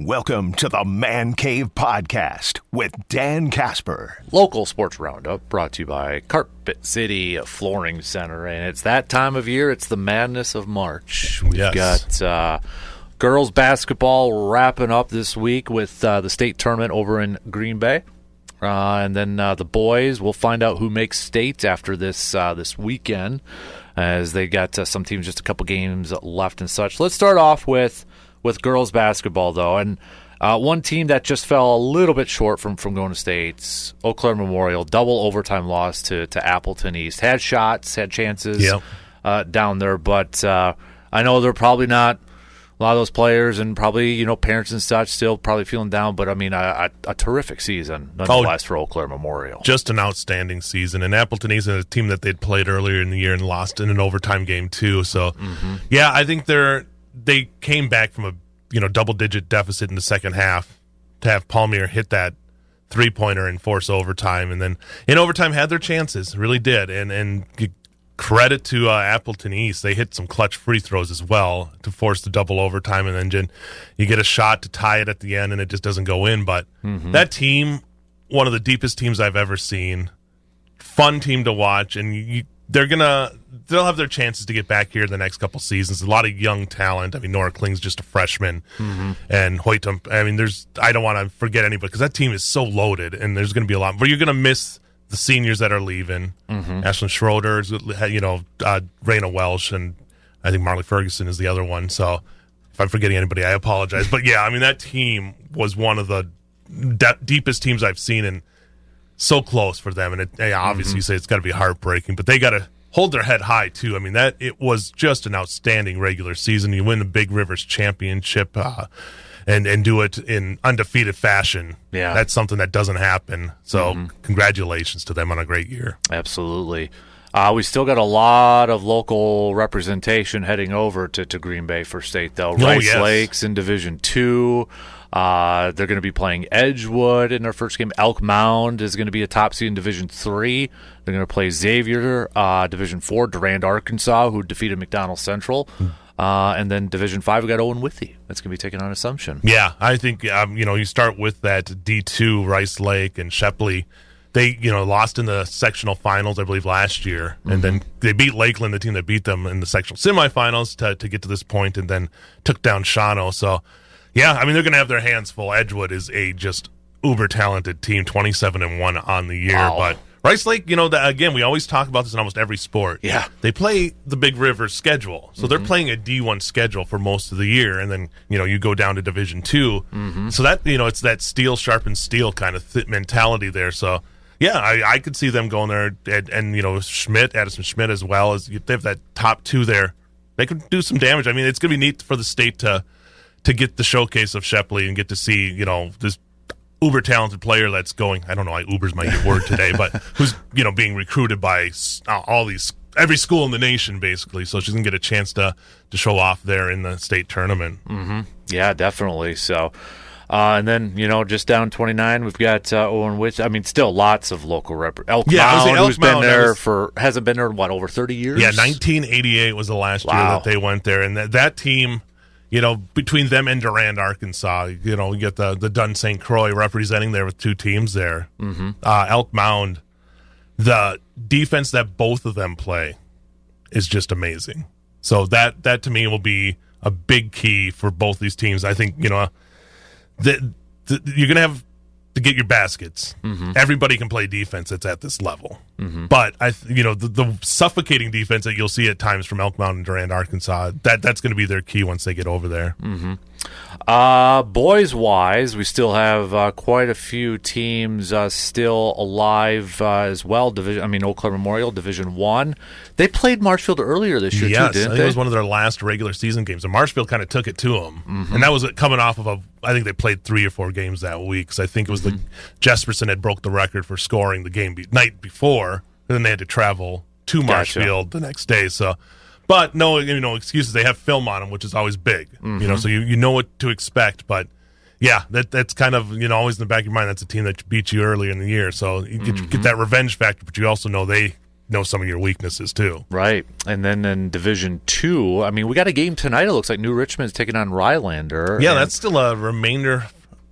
Welcome to the Man Cave Podcast with Dan Casper. Local sports roundup brought to you by Carpet City Flooring Center. And it's that time of year. It's the madness of March. We've got girls basketball wrapping up this week with the state tournament over in Green Bay. And then the boys, we'll find out who makes state after this weekend, as they got some teams just a couple games left and such. Let's start off with girls basketball, though, and one team that just fell a little bit short from going to states, Eau Claire Memorial, double overtime loss to Appleton East. Had shots, had chances down there, but I know they're probably not a lot of those players and probably, parents and such still probably feeling down, but I mean, a terrific season nonetheless for Eau Claire Memorial. Just an outstanding season, and Appleton East is a team that they'd played earlier in the year and lost in an overtime game too. So, yeah, I think they came back from a double-digit deficit in the second half to have Palmier hit that three-pointer and force overtime, and then in overtime had their chances, really did. And credit to Appleton East, they hit some clutch free throws as well to force the double overtime, and then you get a shot to tie it at the end, and it just doesn't go in. But that team, one of the deepest teams I've ever seen, fun team to watch, and they'll have their chances to get back here in the next couple seasons. A lot of young talent. I mean, Nora Kling's just a freshman, and Hoytum. I mean, I don't want to forget anybody because that team is so loaded, and there's going to be a lot. But you're going to miss the seniors that are leaving. Ashlyn Schroeder, Raina Welsh, and I think Marley Ferguson is the other one. So if I'm forgetting anybody, I apologize. But yeah, I mean, that team was one of the deepest teams I've seen, and so close for them. And obviously you say it's got to be heartbreaking, but they got to hold their head high too. I mean, it was just an outstanding regular season. You win the Big Rivers Championship and do it in undefeated fashion. Yeah, that's something that doesn't happen. So congratulations to them on a great year. Absolutely. We still got a lot of local representation heading over to Green Bay for state, though. Rice Lakes in Division II. They're going to be playing Edgewood in their first game. Elk Mound is going to be a top seed in Division III. They're going to play Xavier, Division IV, Durand, Arkansas, who defeated McDonald Central. And then Division V, we got Owen Withee. That's going to be taking on Assumption. Yeah, I think, you start with that D2, Rice Lake and Shepley. They, lost in the sectional finals, I believe, last year. And then they beat Lakeland, the team that beat them in the sectional semifinals to get to this point, and then took down Shawano. So, yeah, I mean, they're going to have their hands full. Edgewood is a just uber-talented team, 27-1 on the year. Wow. But Rice Lake, again, we always talk about this in almost every sport. Yeah. They play the Big River schedule. So they're playing a D1 schedule for most of the year. And then, you go down to Division II. So that, it's that steel sharpens steel kind of mentality there. So, yeah, I could see them going there. And Addison Schmidt as well. As they have that top two there. They could do some damage. I mean, it's going to be neat for the state to get the showcase of Shepley and get to see, this uber talented player that's going, I don't know why uber's my word today, but who's, being recruited by every school in the nation, basically. So she's going to get a chance to show off there in the state tournament. Yeah, definitely. So, and then, just down 29, we've got Owen Withee. I mean, still lots of local Elk Mound, who's been there hasn't been there, over 30 years? Yeah, 1988 was the last year that they went there. And that team, between them and Durand, Arkansas, you get the Dunn St. Croix representing there with two teams there. Elk Mound, the defense that both of them play is just amazing. So that to me will be a big key for both these teams. I think, you're going to have to get your baskets. Everybody can play defense that's at this level. But the suffocating defense that you'll see at times from Elk Mound and Durand, Arkansas, that's going to be their key once they get over there. Boys wise, we still have quite a few teams still alive as well. Eau Claire Memorial, Division I. They played Marshfield earlier this year too, didn't they? I think it was one of their last regular season games. And Marshfield kind of took it to them. And that was coming off of I think they played 3 or 4 games that week. Because I think it was Jesperson had broke the record for scoring the game night before. And then they had to travel to Marshfield the next day. So, but no, excuses. They have film on them, which is always big. So you know what to expect. But yeah, that's kind of always in the back of your mind. That's a team that beat you earlier in the year. So you get that revenge factor, but you also know they know some of your weaknesses too. Right. And then in Division 2, I mean, we got a game tonight. It looks like New Richmond's taking on Rylander. Yeah, that's still a remainder.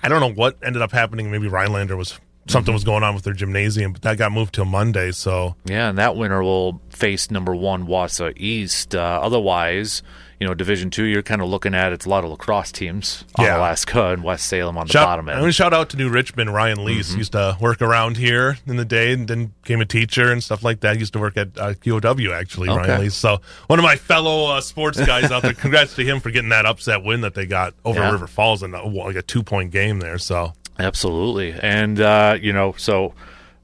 I don't know what ended up happening. Maybe Rylander was something was going on with their gymnasium, but that got moved till Monday. So yeah, and that winner will face number 1 Wausau East. Otherwise, Division 2, you're kind of looking at it's a lot of lacrosse teams on Alaska and West Salem on the bottom end. I'm going to shout out to New Richmond. Ryan Lease used to work around here in the day and then became a teacher and stuff like that. He used to work at QOW, actually, Ryan Lease. So one of my fellow sports guys out there, congrats to him for getting that upset win that they got over River Falls in like a 2-point game there. So absolutely. And, so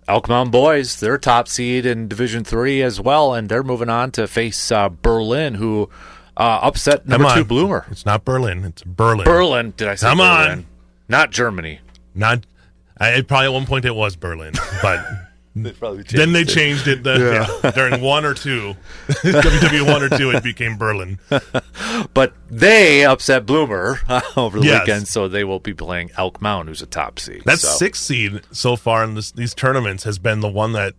Elk Mountain boys, they're top seed in Division 3 as well, and they're moving on to face Berlin, who upset number 2 Bloomer. It's not Berlin. It's Berlin. Berlin. Did I say Come Berlin? on. Not Germany. Probably at one point it was Berlin, but then they changed it during 1 or 2. WW 1 or 2, it became Berlin. But they upset Bloomer over the weekend, so they will be playing Elk Mountain, who's a top seed. That 6th seed so far in these tournaments has been the one that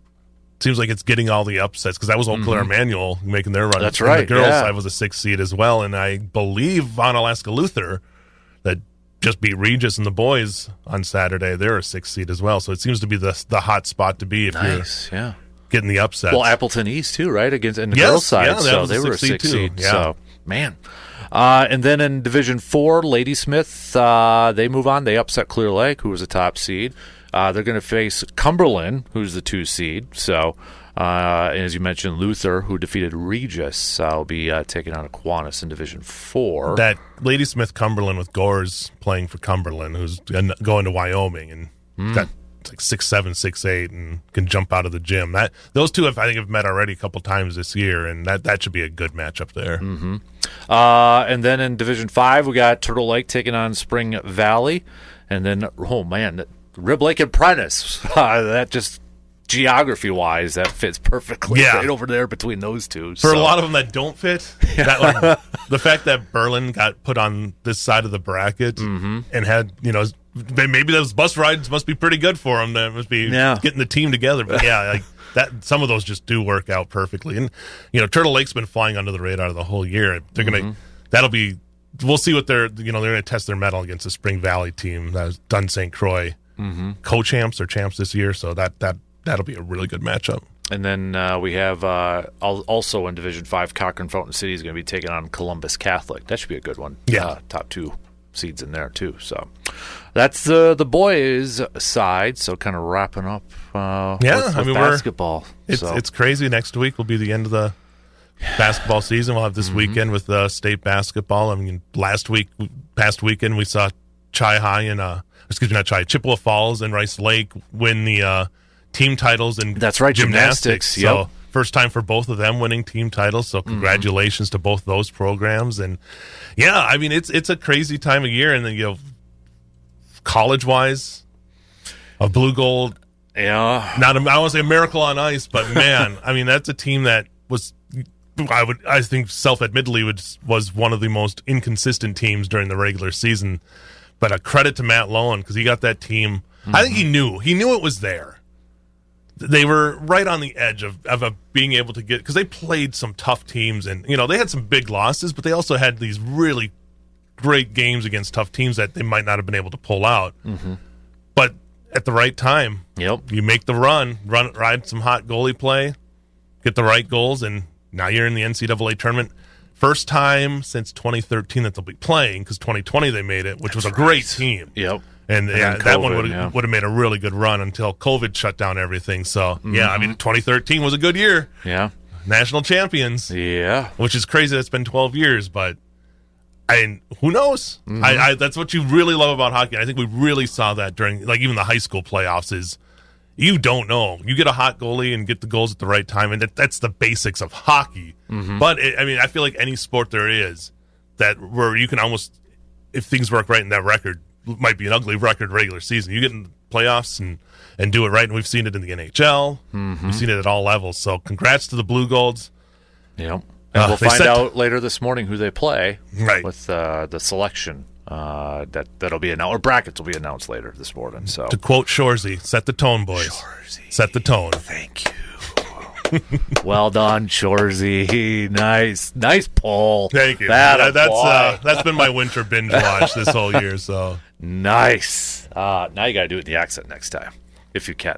seems like it's getting all the upsets, because that was Eau Claire Emmanuel making their run. That's right. And the girls' side was a 6th seed as well, and I believe Von Alaska Luther, that just beat Regis and the boys on Saturday, they're a 6th seed as well. So it seems to be the hot spot to be if you're getting the upsets. Well, Appleton East too, right? Against in the girls' side, so they were a 6th seed. Yeah. So man. And then in Division 4, Ladysmith, they move on. They upset Clear Lake, who was a top seed. They're going to face Cumberland, who's the 2 seed. So, and as you mentioned, Luther, who defeated Regis, will be taking on Aquinas in Division 4. That Ladysmith Cumberland with Gores playing for Cumberland, who's going to Wyoming, and got like 6'7", 6'8", and can jump out of the gym. Those two have met already a couple times this year, and that should be a good matchup there. Mm-hmm. And then in Division 5, we got Turtle Lake taking on Spring Valley, and then Rib Lake and Prentice. That just geography-wise, that fits perfectly right over there between those two. For a lot of them that don't fit, the fact that Berlin got put on this side of the bracket and had, maybe those bus rides must be pretty good for them. That must be getting the team together. But that some of those just do work out perfectly. And Turtle Lake's been flying under the radar the whole year. They're gonna we'll see what they're going to test their mettle against the Spring Valley team that was Dunn St. Croix co-champs or champs this year. So that'll be a really good matchup. And then we have also in Division 5, Cochrane Fountain City is going to be taking on Columbus Catholic. That should be a good one. Yeah, top 2 seeds in there too. So that's the boys' side. So kind of wrapping up. With basketball. It's crazy. Next week will be the end of the basketball season. We'll have this weekend with state basketball. I mean, past weekend we saw Chippewa Falls and Rice Lake win the team titles in gymnastics. Yep. So first time for both of them winning team titles. So congratulations to both those programs. And it's a crazy time of year. And then college wise, a blue gold. Yeah. I don't want to say a miracle on ice, but man, I mean that's a team that was. I think self-admittedly was one of the most inconsistent teams during the regular season. But a credit to Matt Lowen, because he got that team. I think he knew it was there. They were right on the edge of being able to get, because they played some tough teams, and they had some big losses, but they also had these really great games against tough teams that they might not have been able to pull out. But at the right time, you make the ride some hot goalie play, get the right goals, and now you're in the NCAA tournament. First time since 2013 that they'll be playing, because 2020 they made it, which was a great team. Yep. And that one would have made a really good run until COVID shut down everything. So, 2013 was a good year. Yeah. National champions. Yeah. Which is crazy that it's been 12 years, but who knows? That's what you really love about hockey. I think we really saw that during, even the high school playoffs is, you don't know. You get a hot goalie and get the goals at the right time, and that's the basics of hockey. But, I feel like any sport there is where you can almost, if things work right in that record, might be an ugly record regular season. You get in the playoffs and do it right, and we've seen it in the NHL. We've seen it at all levels. So congrats to the Blue Golds. Yep. And we'll find out later this morning who they play with the selection. That'll be announced, or brackets will be announced later this morning. So, to quote Shorzy, set the tone, boys. Shorzy. Set the tone. Thank you. Well done, Shorzy. Nice pull. Thank you. That's been my winter binge watch this whole year. So nice. Now you got to do it in the accent next time, if you can.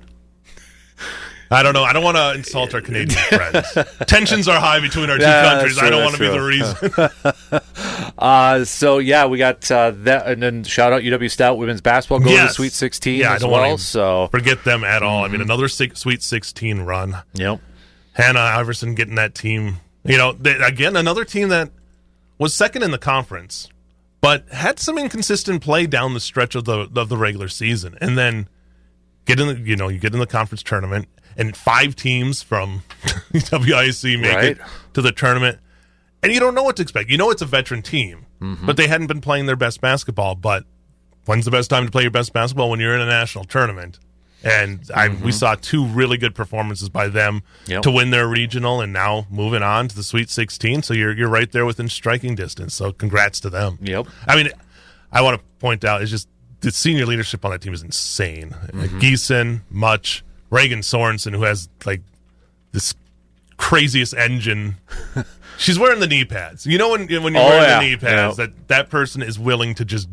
I don't know. I don't want to insult our Canadian friends. Tensions are high between our two countries. True, I don't want to be the reason. So yeah, we got that, and then shout out UW Stout women's basketball going to the Sweet 16 as well. So forget them at all. I mean, another Sweet 16 run. Yep. Hannah Iverson getting that team. Again, another team that was second in the conference, but had some inconsistent play down the stretch of the regular season, and then you get in the conference tournament. And 5 teams from WIC make it to the tournament. And you don't know what to expect. You know it's a veteran team, but they hadn't been playing their best basketball. But when's the best time to play your best basketball? When you're in a national tournament. And we saw 2 really good performances by them to win their regional and now moving on to the Sweet 16. So you're right there within striking distance. So congrats to them. Yep. I mean, I want to point out, it's just the senior leadership on that team is insane. Geeson, Much, Reagan Sorensen, who has like this craziest engine. She's wearing the knee pads. You know when you're wearing the knee pads, that person is willing to just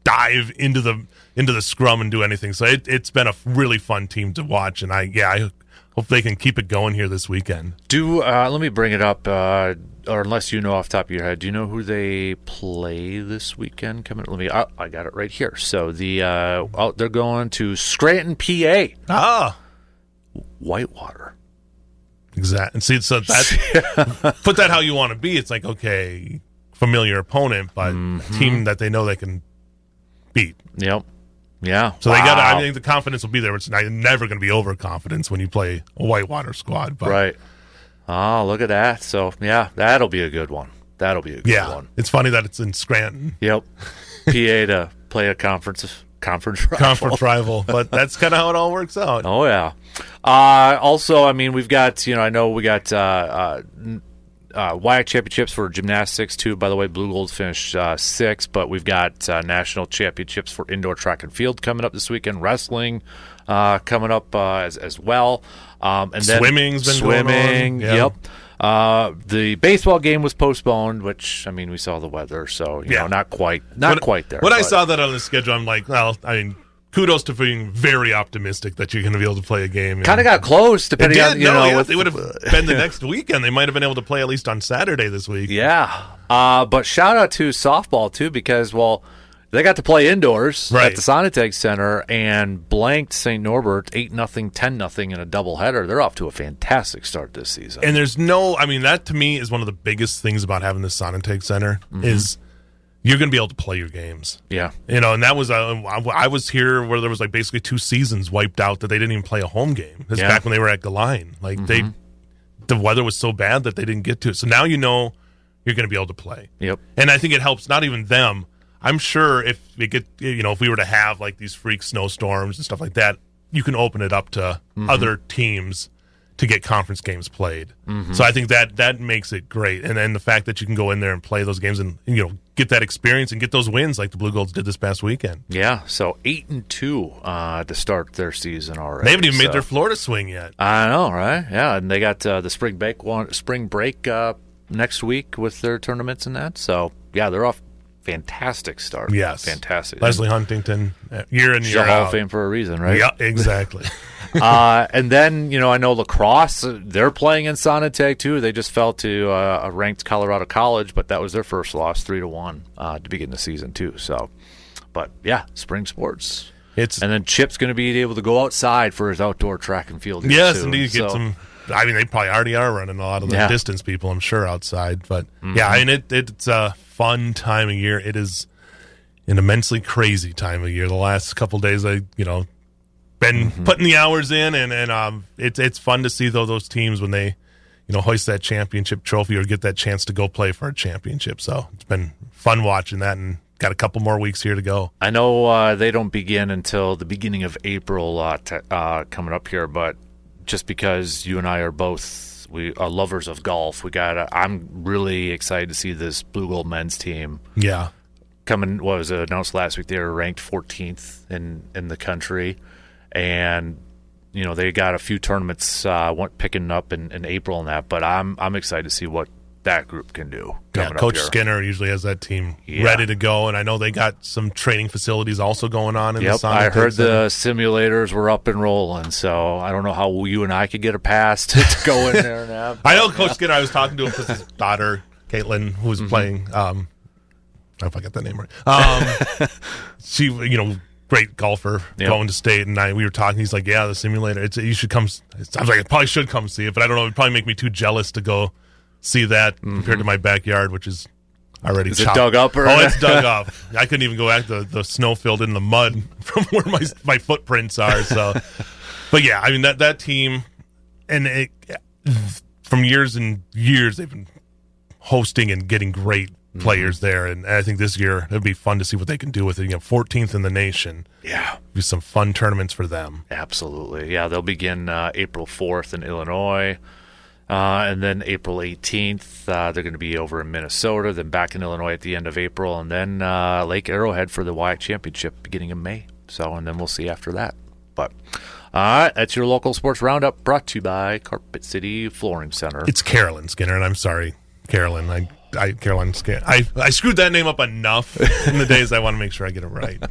dive into the scrum and do anything. So it's been a really fun team to watch, and I hope they can keep it going here this weekend. Let me bring it up, or unless you know off the top of your head, do you know who they play this weekend? I got it right here. So they're going to Scranton, PA. Whitewater. Exactly. And see, so that's put that how you want to be. It's like, okay, familiar opponent, but a team that they know they can beat. Yep. Yeah. So I think the confidence will be there. It's never going to be overconfidence when you play a Whitewater squad. But. Right. Oh, look at that. So, yeah, that'll be a good one. Yeah. It's funny that it's in Scranton. Yep. PA to play a conference rival. But that's kind of how it all works out. Oh, yeah. Also, I mean, we got WEAU championships for gymnastics, too. By the way, Blue Gold finished 6th, but we've got national championships for indoor track and field coming up this weekend. Wrestling coming up as well. And then swimming's been going on. Yep. The baseball game was postponed, which, I mean, we saw the weather, so, not quite there. When I saw that on the schedule, I'm like, well, I mean, kudos to being very optimistic that you're going to be able to play a game. Kind of got close, depending on, they would have been the next weekend. They might have been able to play at least on Saturday this week. Yeah. But shout out to softball, too, because, they got to play indoors at the Sonotech Center and blanked St. Norbert 8-0, 10-0 in a doubleheader. They're off to a fantastic start this season. And that to me is one of the biggest things about having the Sonotech Center is you're going to be able to play your games. Yeah. And that was I was here where there was like basically 2 seasons wiped out that they didn't even play a home game. This is back when they were at Galine. Like the weather was so bad that they didn't get to it. So now you're going to be able to play. Yep. And I think it helps not even them. I'm sure if we were to have like these freak snowstorms and stuff like that, you can open it up to other teams to get conference games played. So I think that makes it great. And then the fact that you can go in there and play those games and get that experience and get those wins like the Blue Golds did this past weekend. Yeah, so 8-2 to start their season already. They haven't even made their Florida swing yet. I know, right? Yeah, and they got the spring break next week with their tournaments and that. So yeah, they're off. Fantastic start. Yes. Fantastic. Leslie Huntington, year in, year out. Hall of Fame for a reason, right? Yeah, exactly. And then, I know lacrosse, they're playing in Sonotech, too. They just fell to a ranked Colorado College, but that was their first loss, 3-1, to begin the season, too. So, but, yeah, spring sports. And then Chip's going to be able to go outside for his outdoor track and field. Yes, indeed. Get some. I mean, they probably already are running a lot of the distance people, I'm sure, outside. But, yeah, I mean, it's a fun time of year. It is an immensely crazy time of year. The last couple of days, been putting the hours in, and it's fun to see those teams when they, hoist that championship trophy or get that chance to go play for a championship. So it's been fun watching that, and got a couple more weeks here to go. I know they don't begin until the beginning of April coming up here, but just because you and I are both lovers of golf, I'm really excited to see this Blue Gold men's team. Yeah, coming. What was announced last week? They were ranked 14th in the country, and they got a few tournaments picking up in April and that. But I'm excited to see what that group can do. Yeah, Coach Skinner usually has that team ready to go, and I know they got some training facilities also going on in the summer. I heard the simulators were up and rolling, so I don't know how you and I could get a pass to go in there now. I know Coach Skinner. I was talking to him because his daughter, Caitlin, who was playing, I don't know if I got that name right. She, great golfer, going to state, and we were talking. He's like, "Yeah, the simulator. You should come." I was like, "I probably should come see it," but I don't know. It'd probably make me too jealous to go see that compared to my backyard, which is already Is it dug up? It's dug up. I couldn't even go back. The snow filled in the mud from where my footprints are. So, but yeah, I mean that team, and from years and years they've been hosting and getting great players there, and I think this year it'd be fun to see what they can do with it. 14th in the nation. Yeah, be some fun tournaments for them. Absolutely. Yeah, they'll begin April 4th in Illinois. And then April 18th, they're going to be over in Minnesota, then back in Illinois at the end of April, and then Lake Arrowhead for the WEAU Championship beginning of May. And then we'll see after that. But that's your local sports roundup brought to you by Carpet City Flooring Center. It's Carolyn Skinner, and I'm sorry, Carolyn. Carolyn Skinner. I screwed that name up enough in the days I want to make sure I get it right.